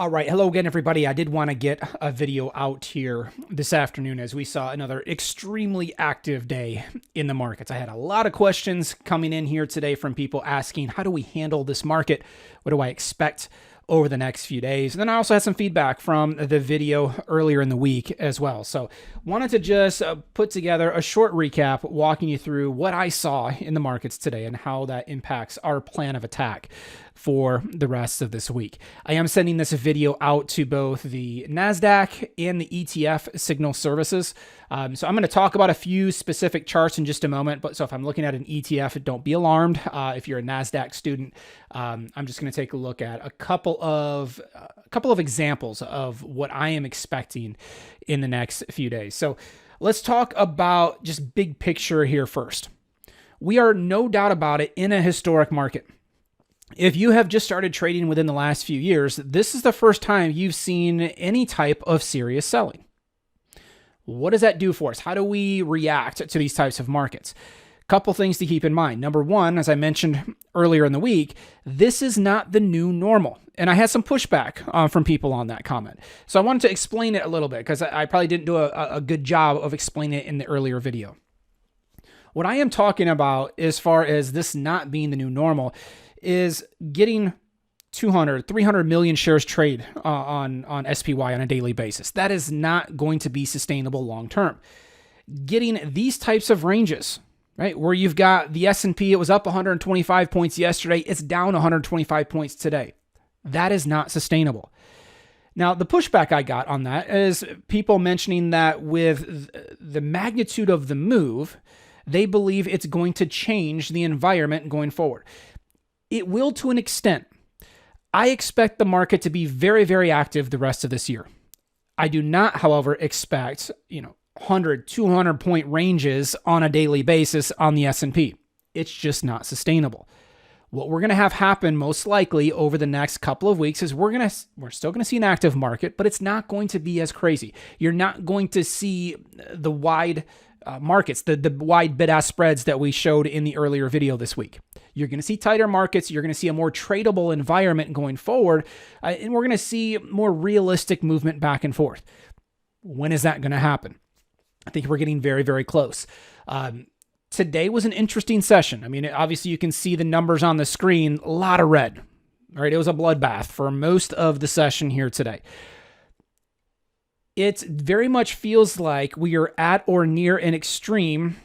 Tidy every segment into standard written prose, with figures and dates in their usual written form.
All right. Hello again, everybody. I did want to get a video out here this afternoon as we saw another extremely active day in the markets. I had a lot of questions coming in here today from people asking, how do we handle this market? What do I expect over the next few days? And then I also had some feedback from the video earlier in the week as well. So wanted to just put together a short recap walking you through what I saw in the markets today and how that impacts our plan of attack for the rest of this week. I am sending this video out to both the NASDAQ and the ETF signal services. So I'm going to talk about a few specific charts in just a moment. But so if I'm looking at an ETF, don't be alarmed. If you're a NASDAQ student, I'm just going to take a look at a couple of examples of what I am expecting in the next few days. So let's talk about just big picture here first. We are no doubt about it in a historic market. If you have just started trading within the last few years, this is the first time you've seen any type of serious selling. What does that do for us? How do we react to these types of markets? Couple things to keep in mind. Number one, as I mentioned earlier in the week, this is not the new normal. And I had some pushback from people on that comment. So I wanted to explain it a little bit because I probably didn't do a good job of explaining it in the earlier video. What I am talking about as far as this not being the new normal is getting 200, 300 million shares trade on SPY on a daily basis. That is not going to be sustainable long term. Getting these types of ranges, right, where you've got the S&P, it was up 125 points yesterday, it's down 125 points today. That is not sustainable. Now, the pushback I got on that is people mentioning that with the magnitude of the move, they believe it's going to change the environment going forward. It will to an extent. I expect the market to be very, very active the rest of this year. I do not, however, expect 100, 200 point ranges on a daily basis on the S&P. It's just not sustainable. What we're going to have happen most likely over the next couple of weeks is we're still going to see an active market, but it's not going to be as crazy. You're not going to see the wide markets, the wide bid-ask spreads that we showed in the earlier video this week. You're going to see tighter markets. You're going to see a more tradable environment going forward, and we're going to see more realistic movement back and forth. When is that going to happen? I think we're getting very, very close. Today was an interesting session. I mean, obviously you can see the numbers on the screen, a lot of red, right? It was a bloodbath for most of the session here today. It very much feels like we are at or near an extreme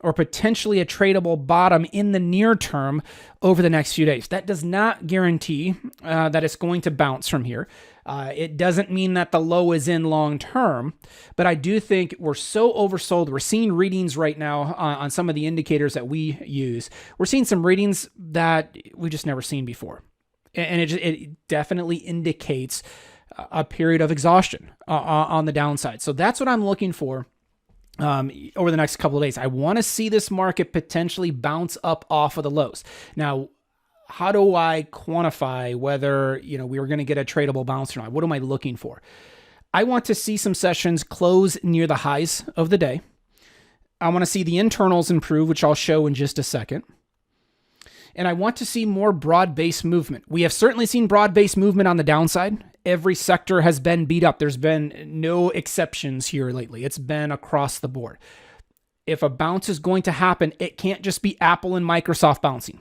or potentially a tradable bottom in the near term over the next few days. That does not guarantee that it's going to bounce from here. It doesn't mean that the low is in long term, but I do think we're so oversold. We're seeing readings right now on some of the indicators that we use. We're seeing some readings that we've just never seen before. And it definitely indicates a period of exhaustion on the downside. So that's what I'm looking for over the next couple of days. I want to see this market potentially bounce up off of the lows. Now, how do I quantify whether we were going to get a tradable bounce or not? What am I looking for? I want to see some sessions close near the highs of the day. I want to see the internals improve, which I'll show in just a second. And I want to see more broad-based movement. We have certainly seen broad-based movement on the downside. Every sector has been beat up. There's been no exceptions here lately. It's been across the board. If a bounce is going to happen, it can't just be Apple and Microsoft bouncing.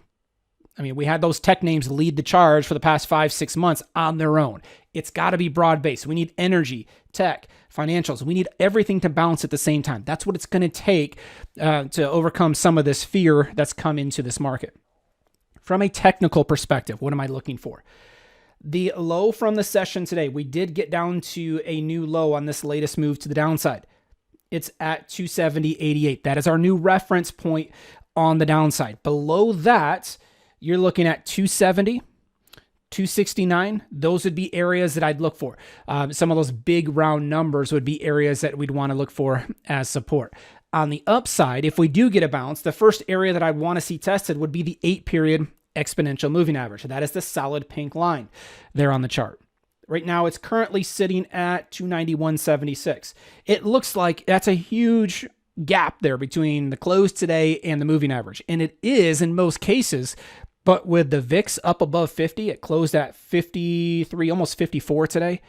I mean, we had those tech names lead the charge for the past 5-6 months on their own. It's got to be broad-based. We need energy, tech, financials. We need everything to bounce at the same time. That's what it's going to take to overcome some of this fear that's come into this market. From a technical perspective, what am I looking for? The low from the session today, we did get down to a new low on this latest move to the downside. It's at 270.88. That is our new reference point on the downside. Below that, you're looking at 270, 269. Those would be areas that I'd look for. Some of those big round numbers would be areas that we'd want to look for as support. On the upside, if we do get a bounce, the first area that I want to see tested would be the 8-period exponential moving average. That is the solid pink line there on the chart. Right now, it's currently sitting at 291.76. It looks like that's a huge gap there between the close today and the moving average. And it is, in most cases, But with the VIX up above 50, it closed at 53, almost 54 today.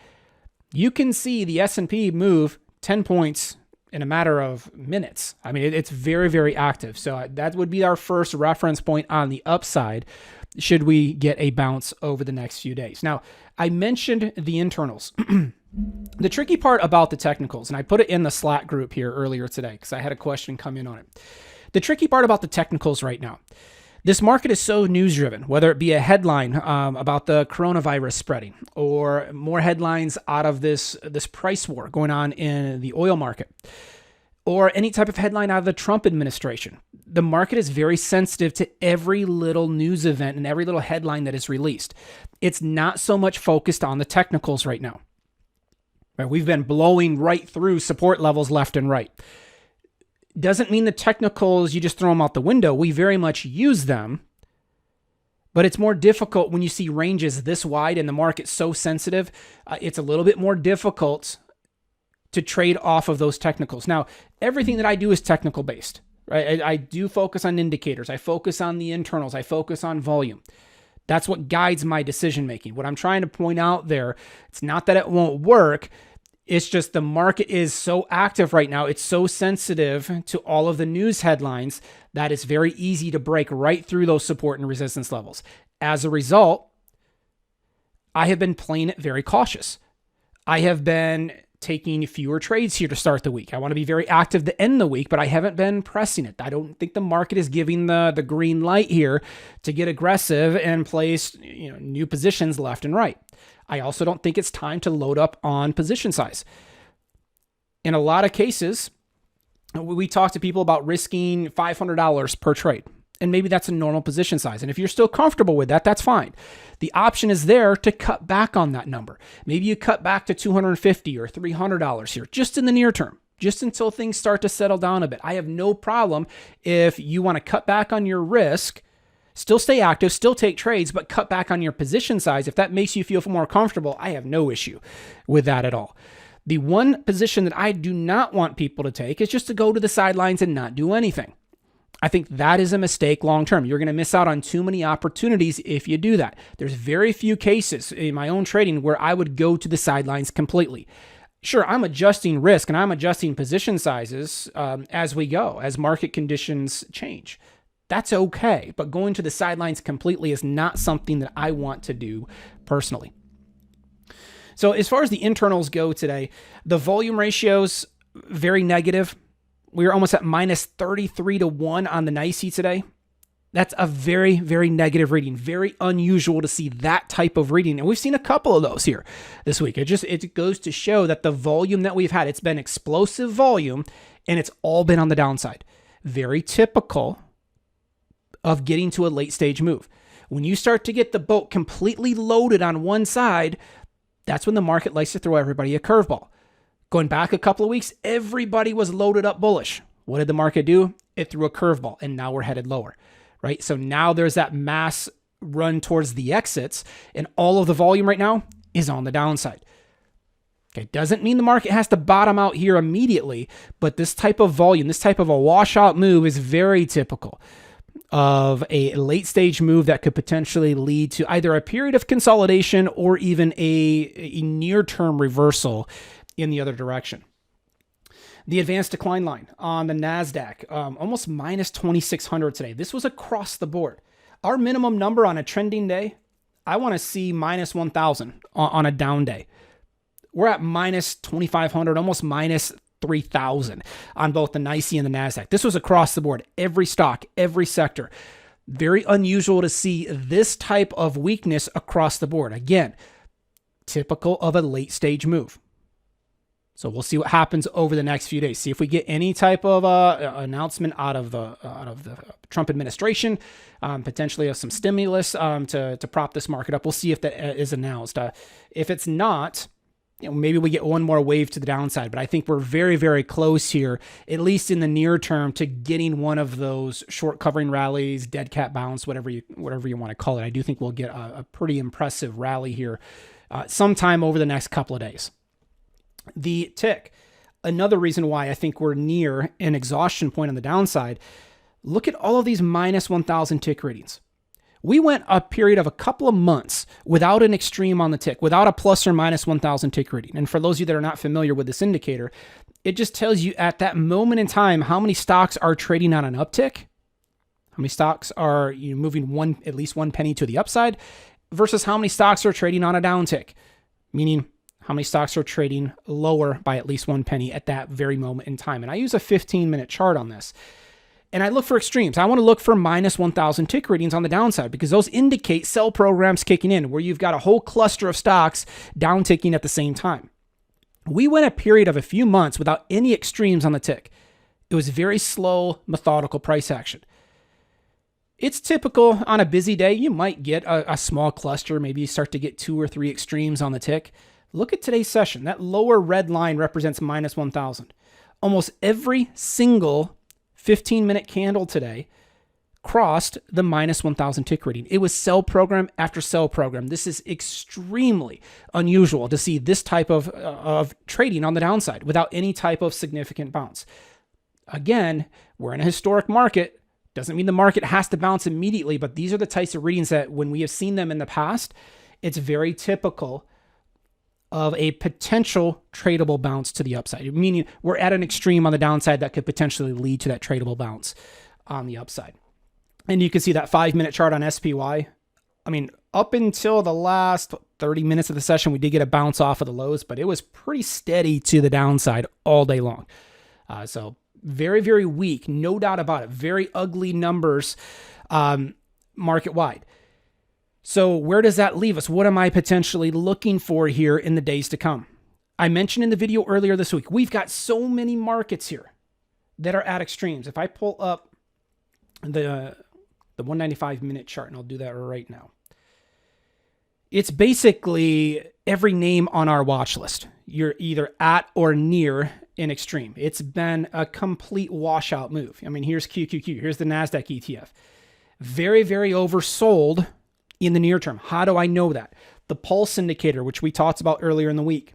You can see the S&P move 10 points in a matter of minutes. I mean, it's very, very active. So that would be our first reference point on the upside should we get a bounce over the next few days. Now, I mentioned the internals. The tricky part about the technicals, and I put it in the Slack group here earlier today because I had a question come in on it. The tricky part about the technicals right now, this market is so news driven, whether it be a headline about the coronavirus spreading or more headlines out of this price war going on in the oil market or any type of headline out of the Trump administration. The market is very sensitive to every little news event and every little headline that is released. It's not so much focused on the technicals right now. Right? We've been blowing right through support levels left and right. Doesn't mean the technicals, you just throw them out the window. We very much use them, but it's more difficult when you see ranges this wide and the market's so sensitive. It's a little bit more difficult to trade off of those technicals. Now, everything that I do is technical based, right? I do focus on indicators. I focus on the internals. I focus on volume. That's what guides my decision making. What I'm trying to point out there, it's not that it won't work. It's just the market is so active right now. It's so sensitive to all of the news headlines that it's very easy to break right through those support and resistance levels. As a result, I have been playing it very cautious. I have been taking fewer trades here to start the week. I want to be very active to end the week, but I haven't been pressing it. I don't think the market is giving the green light here to get aggressive and place new positions left and right. I also don't think it's time to load up on position size. In a lot of cases, we talk to people about risking $500 per trade, and maybe that's a normal position size. And if you're still comfortable with that, that's fine. The option is there to cut back on that number. Maybe you cut back to $250 or $300 here, just in the near term, just until things start to settle down a bit. I have no problem if you want to cut back on your risk. Still stay active, still take trades, but cut back on your position size. If that makes you feel more comfortable, I have no issue with that at all. The one position that I do not want people to take is just to go to the sidelines and not do anything. I think that is a mistake long term. You're going to miss out on too many opportunities if you do that. There's very few cases in my own trading where I would go to the sidelines completely. Sure, I'm adjusting risk and I'm adjusting position sizes as we go, as market conditions change. That's okay, but going to the sidelines completely is not something that I want to do personally. So as far as the internals go today, the volume ratios, very negative. We were almost at minus 33 to 1 on the NYSE today. That's a very, very negative reading. Very unusual to see that type of reading. And we've seen a couple of those here this week. It goes to show that the volume that we've had, it's been explosive volume, and it's all been on the downside. Very typical of getting to a late stage move. When you start to get the boat completely loaded on one side, that's when the market likes to throw everybody a curveball. Going back a couple of weeks, everybody was loaded up bullish. What did the market do? It threw a curveball, and now we're headed lower, right? So now there's that mass run towards the exits, and all of the volume right now is on the downside. Okay, doesn't mean the market has to bottom out here immediately, but this type of volume, this type of a washout move is very typical of a late stage move that could potentially lead to either a period of consolidation or even a near-term reversal in the other direction. The advanced decline line on the NASDAQ, almost minus 2,600 today. This was across the board. Our minimum number on a trending day, I want to see minus 1,000 on a down day. We're at minus 2,500, almost minus 3,000 on both the NYSE and the NASDAQ. This was across the board, every stock, every sector. Very unusual to see this type of weakness across the board. Again, typical of a late stage move. So we'll see what happens over the next few days. See if we get any type of announcement out of the Trump administration, potentially of some stimulus to prop this market up. We'll see if that is announced. If it's not, maybe we get one more wave to the downside, but I think we're very, very close here, at least in the near term, to getting one of those short covering rallies, dead cat bounce, whatever you want to call it. I do think we'll get a pretty impressive rally here sometime over the next couple of days. The tick, another reason why I think we're near an exhaustion point on the downside. Look at all of these minus 1,000 tick readings. We went a period of a couple of months without an extreme on the tick, without a plus or minus 1,000 tick reading. And for those of you that are not familiar with this indicator, it just tells you at that moment in time how many stocks are trading on an uptick, how many stocks are moving at least 1 penny to the upside, versus how many stocks are trading on a downtick, meaning how many stocks are trading lower by at least 1 penny at that very moment in time. And I use a 15-minute chart on this. And I look for extremes. I want to look for minus 1,000 tick readings on the downside because those indicate sell programs kicking in where you've got a whole cluster of stocks down ticking at the same time. We went a period of a few months without any extremes on the tick. It was very slow, methodical price action. It's typical on a busy day. You might get a small cluster. Maybe you start to get 2 or 3 extremes on the tick. Look at today's session. That lower red line represents minus 1,000. Almost every single 15-minute candle today crossed the minus 1,000 tick reading. It was sell program after sell program. This is extremely unusual to see this type of trading on the downside without any type of significant bounce. Again, we're in a historic market. Doesn't mean the market has to bounce immediately, but these are the types of readings that when we have seen them in the past, it's very typical of a potential tradable bounce to the upside, meaning we're at an extreme on the downside that could potentially lead to that tradable bounce on the upside. And you can see that 5-minute chart on SPY. I mean, up until the last 30 minutes of the session, we did get a bounce off of the lows, but it was pretty steady to the downside all day long. So very, very weak, no doubt about it. Very ugly numbers market-wide. So where does that leave us? What am I potentially looking for here in the days to come? I mentioned in the video earlier this week, we've got so many markets here that are at extremes. If I pull up the 195-minute chart, and I'll do that right now. It's basically every name on our watch list. You're either at or near an extreme. It's been a complete washout move. I mean, here's QQQ. Here's the NASDAQ ETF. Very, very oversold in the near term. How do I know that? The pulse indicator, which we talked about earlier in the week.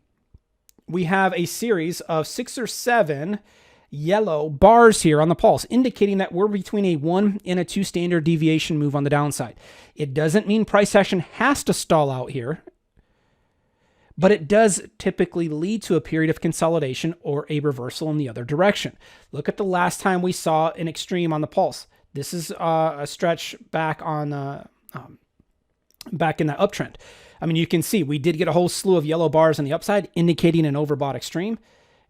We have a series of 6 or 7 yellow bars here on the pulse, indicating that we're between a 1 and a 2 standard deviation move on the downside. It doesn't mean price action has to stall out here, but it does typically lead to a period of consolidation or a reversal in the other direction. Look at the last time we saw an extreme on the pulse. This is a stretch back on back in that uptrend. I mean, you can see we did get a whole slew of yellow bars on the upside, indicating an overbought extreme.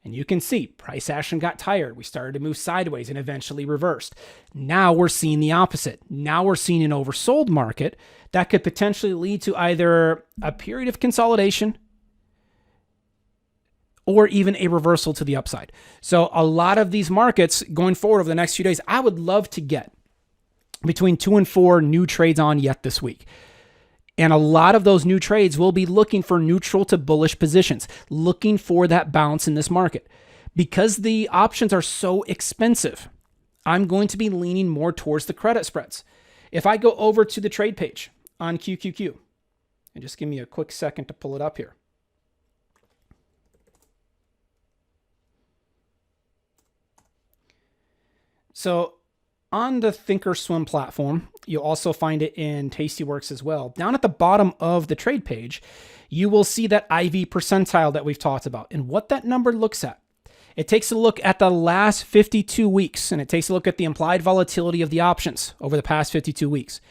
And you can see price action got tired. We started to move sideways and eventually reversed. Now we're seeing the opposite. Now we're seeing an oversold market that could potentially lead to either a period of consolidation or even a reversal to the upside. So a lot of these markets going forward over the next few days, I would love to get between 2 and 4 new trades on yet this week. And a lot of those new trades will be looking for neutral to bullish positions, looking for that bounce in this market. Because the options are so expensive, I'm going to be leaning more towards the credit spreads. If I go over to the trade page on QQQ, and just give me a quick second to pull it up here. So on the Thinkorswim platform, you'll also find it in Tastyworks as well. Down at the bottom of the trade page, you will see that IV percentile that we've talked about and what that number looks at. It takes a look at the last 52 weeks, and it takes a look at the implied volatility of the options over the past 52 weeks.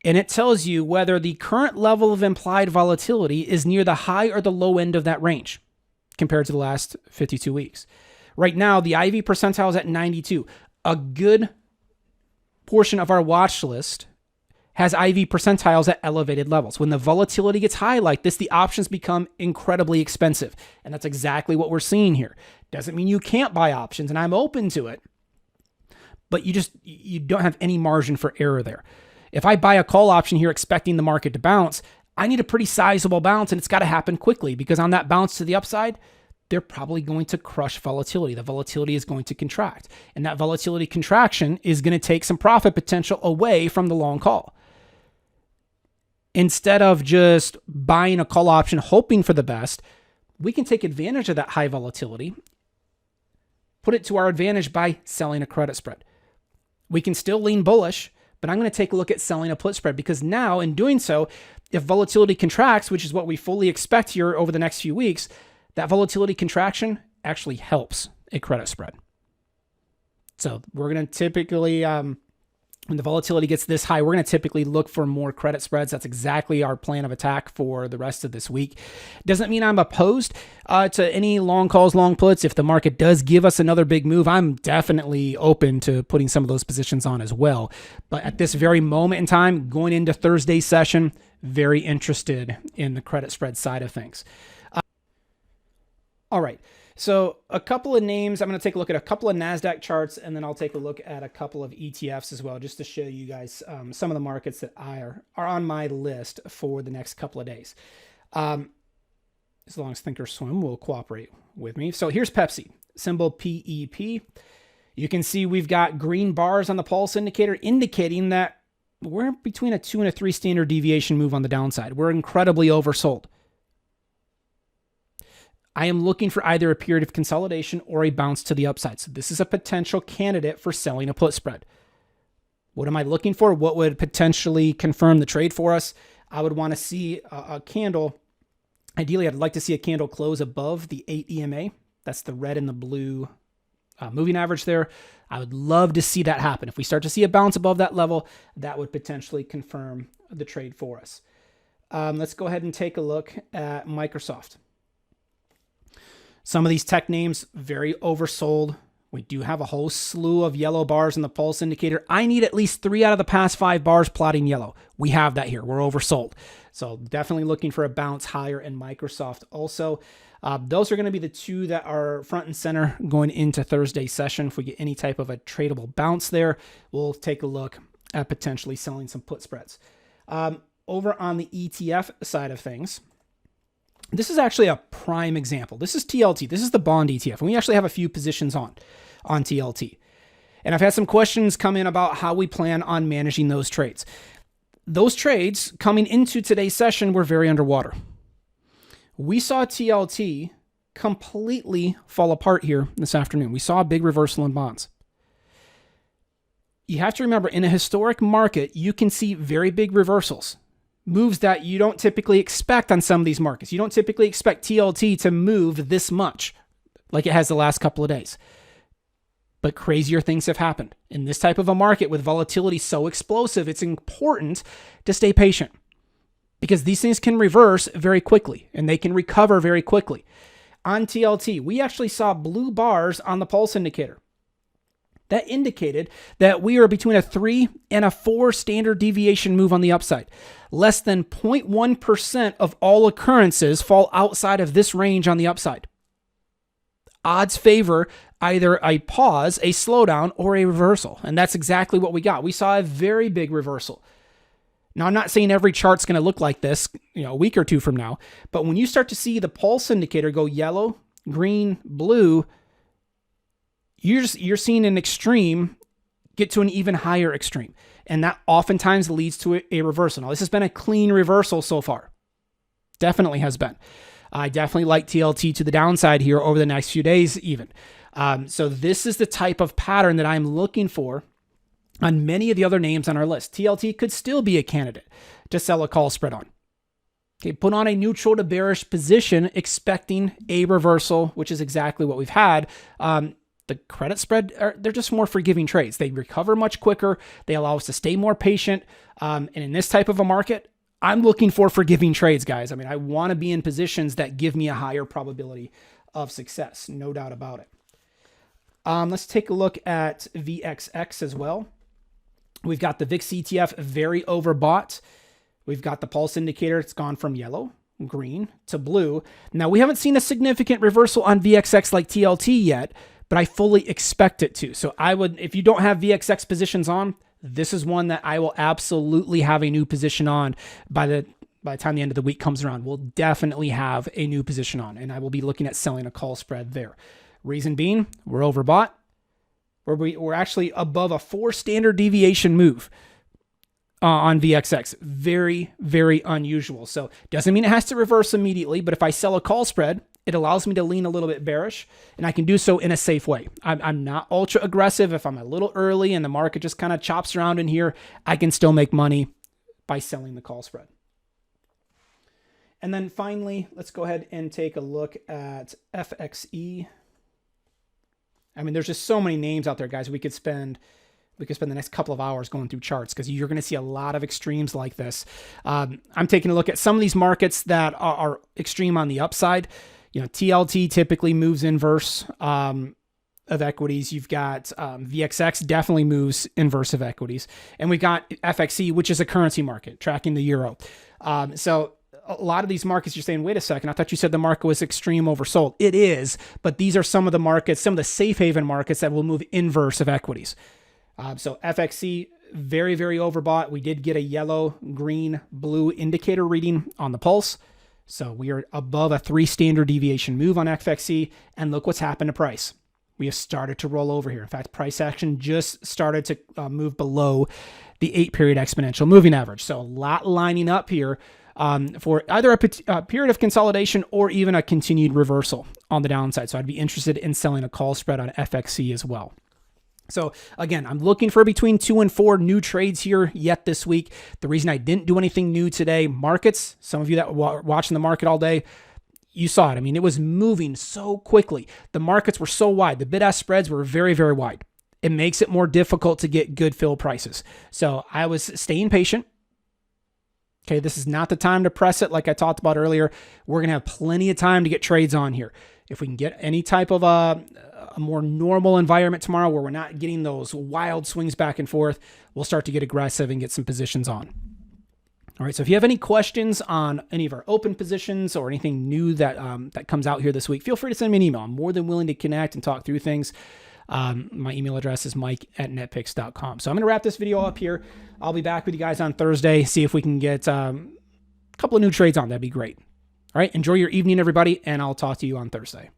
And it tells you whether the current level of implied volatility is near the high or the low end of that range compared to the last 52 weeks. Right now, the IV percentile is at 92. A good portion of our watch list has IV percentiles at elevated levels. When the volatility gets high like this, the options become incredibly expensive. And that's exactly what we're seeing here. Doesn't mean you can't buy options, and I'm open to it, but you don't have any margin for error there. If I buy a call option here expecting the market to bounce, I need a pretty sizable bounce, and it's got to happen quickly because on that bounce to the upside, they're probably going to crush volatility. The volatility is going to contract. And that volatility contraction is going to take some profit potential away from the long call. Instead of just buying a call option, hoping for the best, we can take advantage of that high volatility, put it to our advantage by selling a credit spread. We can still lean bullish, but I'm going to take a look at selling a put spread, because now in doing so, if volatility contracts, which is what we fully expect here over the next few weeks, that volatility contraction actually helps a credit spread. So we're going to typically, when the volatility gets this high, we're going to typically look for more credit spreads. That's exactly our plan of attack for the rest of this week. Doesn't mean I'm opposed to any long calls, long puts. If the market does give us another big move, I'm definitely open to putting some of those positions on as well. But at this very moment in time, going into Thursday's session, very interested in the credit spread side of things. All right. So a couple of names, I'm going to take a look at a couple of NASDAQ charts, and then I'll take a look at a couple of ETFs as well, just to show you guys some of the markets that are on my list for the next couple of days. As long as Thinkorswim will cooperate with me. So here's Pepsi, symbol PEP. You can see we've got green bars on the pulse indicator indicating that we're between a 2 and a 3 standard deviation move on the downside. We're incredibly oversold. I am looking for either a period of consolidation or a bounce to the upside. So this is a potential candidate for selling a put spread. What am I looking for? What would potentially confirm the trade for us? I would want to see a candle. Ideally, I'd like to see a candle close above the 8 EMA. That's the red and the blue moving average there. I would love to see that happen. If we start to see a bounce above that level, that would potentially confirm the trade for us. Let's go ahead and take a look at Microsoft. Some of these tech names, very oversold. We do have a whole slew of yellow bars in the pulse indicator. I need at least 3 out of the past 5 bars plotting yellow. We have that here. We're oversold. So definitely looking for a bounce higher in Microsoft also. Those are going to be the 2 that are front and center going into Thursday's session. If we get any type of a tradable bounce there, we'll take a look at potentially selling some put spreads. Over on the ETF side of things, this is actually a prime example. This is TLT. This is the bond ETF. And we actually have a few positions on TLT. And I've had some questions come in about how we plan on managing those trades. Those trades coming into today's session were very underwater. We saw TLT completely fall apart here this afternoon. We saw a big reversal in bonds. You have to remember, in a historic market, you can see very big reversals. Moves that you don't typically expect on some of these markets. You don't typically expect TLT to move this much like it has the last couple of days. But crazier things have happened. In this type of a market with volatility so explosive, it's important to stay patient, because these things can reverse very quickly and they can recover very quickly. On TLT, we actually saw blue bars on the pulse indicator. That indicated that we are between a 3 and a 4 standard deviation move on the upside. Less than 0.1% of all occurrences fall outside of this range on the upside. Odds favor either a pause, a slowdown, or a reversal. And that's exactly what we got. We saw a very big reversal. Now, I'm not saying every chart's going to look like this, a week or 2 from now, but when you start to see the pulse indicator go yellow, green, blue, you're seeing an extreme get to an even higher extreme. And that oftentimes leads to a reversal. Now, this has been a clean reversal so far. Definitely has been. I definitely like TLT to the downside here over the next few days even. So this is the type of pattern that I'm looking for on many of the other names on our list. TLT could still be a candidate to sell a call spread on. Okay, put on a neutral to bearish position expecting a reversal, which is exactly what we've had. The credit spread, they're just more forgiving trades. They recover much quicker. They allow us to stay more patient. And in this type of a market, I'm looking for forgiving trades, guys. I mean, I want to be in positions that give me a higher probability of success. No doubt about it. Let's take a look at VXX as well. We've got the VIX ETF very overbought. We've got the pulse indicator. It's gone from yellow, green to blue. Now, we haven't seen a significant reversal on VXX like TLT yet, but I fully expect it to. So I would, if you don't have VXX positions on, this is one that I will absolutely have a new position on by the time the end of the week comes around. We'll definitely have a new position on, and I will be looking at selling a call spread there. Reason being, we're overbought. We're actually above a 4 standard deviation move on VXX. Very, very unusual. So doesn't mean it has to reverse immediately, but if I sell a call spread It allows me to lean a little bit bearish, and I can do so in a safe way. I'm not ultra aggressive. If I'm a little early and the market just kind of chops around in here, I can still make money by selling the call spread. And then finally, let's go ahead and take a look at FXE. I mean, there's just so many names out there, guys. We could spend the next couple of hours going through charts because you're going to see a lot of extremes like this. I'm taking a look at some of these markets that are extreme on the upside. You know, TLT typically moves inverse of equities. You've got VXX definitely moves inverse of equities. And we've got FXE, which is a currency market, tracking the euro. So a lot of these markets, you're saying, wait a second, I thought you said the market was extreme oversold. It is, but these are some of the markets, some of the safe haven markets that will move inverse of equities. So FXC, very, very overbought. We did get a yellow, green, blue indicator reading on the pulse. So we are above a 3 standard deviation move on FXC. And look what's happened to price. We have started to roll over here. In fact, price action just started to move below the 8-period exponential moving average. So a lot lining up here for either a period of consolidation or even a continued reversal on the downside. So I'd be interested in selling a call spread on FXC as well. So again, I'm looking for between 2 and 4 new trades here yet this week. The reason I didn't do anything new today, markets, some of you that were watching the market all day, you saw it. I mean, it was moving so quickly. The markets were so wide. The bid-ask spreads were very, very wide. It makes it more difficult to get good fill prices. So I was staying patient. Okay, this is not the time to press it like I talked about earlier. We're going to have plenty of time to get trades on here. If we can get any type of a more normal environment tomorrow where we're not getting those wild swings back and forth, we'll start to get aggressive and get some positions on. All right, so if you have any questions on any of our open positions or anything new that that comes out here this week, feel free to send me an email. I'm more than willing to connect and talk through things. My email address is mike@netpicks.com. So I'm going to wrap this video up here. I'll be back with you guys on Thursday, see if we can get a couple of new trades on. That'd be great. All right, enjoy your evening, everybody, and I'll talk to you on Thursday.